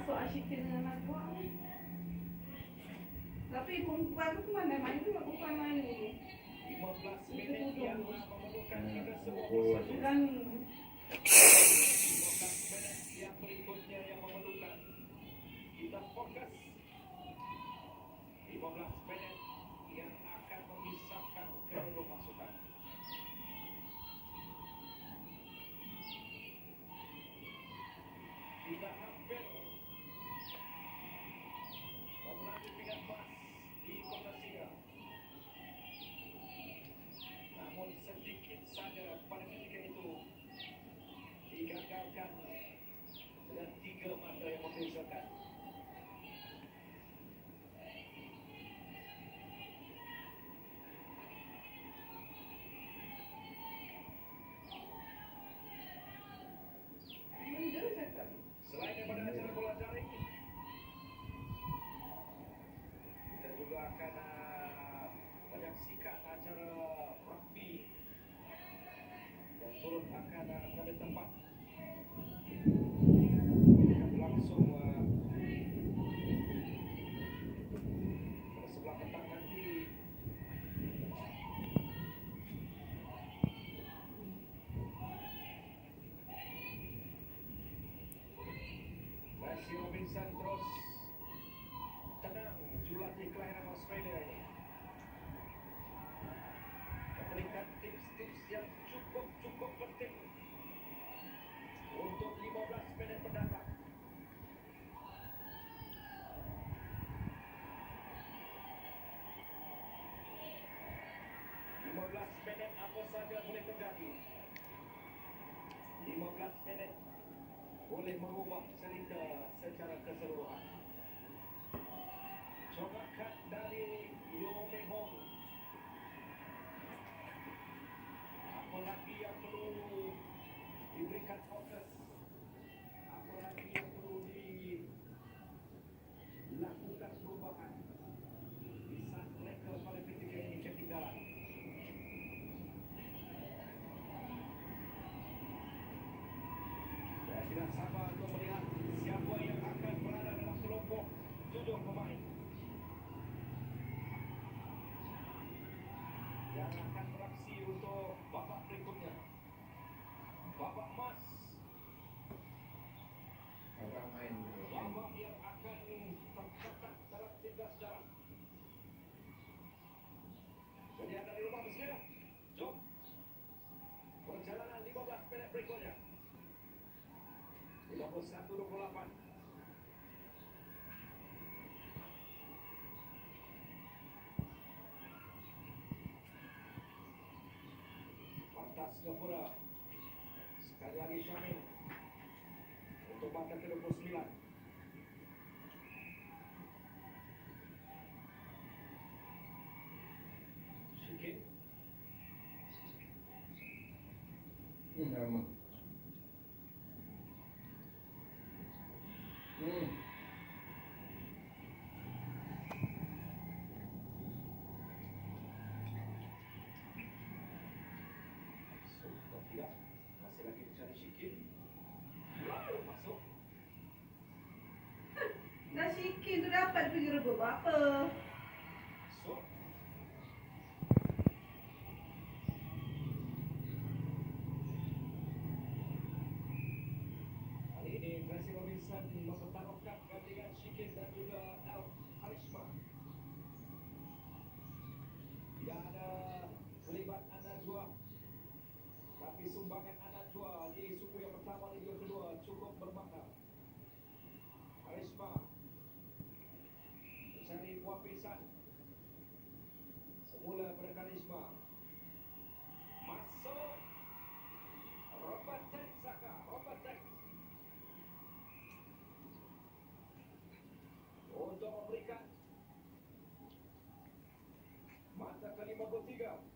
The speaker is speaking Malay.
masuk Ashikin dengan Najwa ni. Tapi perempuan tu mana main tu perempuan main ni. 15 minit yang memerlukan kita semua Dan yang berikutnya yang memerlukan kita fokus 15 minit yang akan memisahkan kedua pasukan. Kita hampir memenangi pingat emas di Kota Singa. Namun sedikit saja pada ketika itu digagalkan dengan 3 mata yang membezakan. Selain daripada acara bola daring, kita juga akan menyaksikan acara rugby yang turut akan ada tempat akan berlangsung pada sebelah petang nanti. Messi Robinson terus tenang jurulatih kelahiran Australia ini. Memberikan tips-tips yang cukup penting untuk 15 minit mendatang. Minit apa saja boleh terjadi. 15 minit boleh merubah cerita secara keseluruhan. Cobakan dari Yeo Ming Hong. Apa lagi yang perlu diberikan fokus? Apa lagi yang perlu dilakukan perubahan di saat mereka pada ketika ini ketinggalan? Saya tidak sabar untuk melihat siapa yang akan berada dalam kelompok 7 pemain yang akan beraksi untuk babak berikutnya. Babak emas. Babak yang akan tercatat dalam 13 sejarah. Jadi anda di rumah bersedia? Jom. Perjalanan 15 minit berikutnya. 51-28. Pantas Singapura. Sekali lagi Syamil untuk mata ke-29. Shikin. Lama. Tidak. Masih lagi mencari Shikin. Masuk. dah Shikin tu dapat pergi rebut apa? Masuk. Kali ini Messi Robinson mempertaruhkan dengan Shikin dan juga El Karisma. Tidak ada kelibat Najwa, tapi sumbangan Najwa di suku yang pertama dan juga kedua cukup bermakna. Karisma mencari wapisan. Semula pada Karisma. Masuk. Robert Saka. Robert Tex. Untuk memberikan mata ke-53.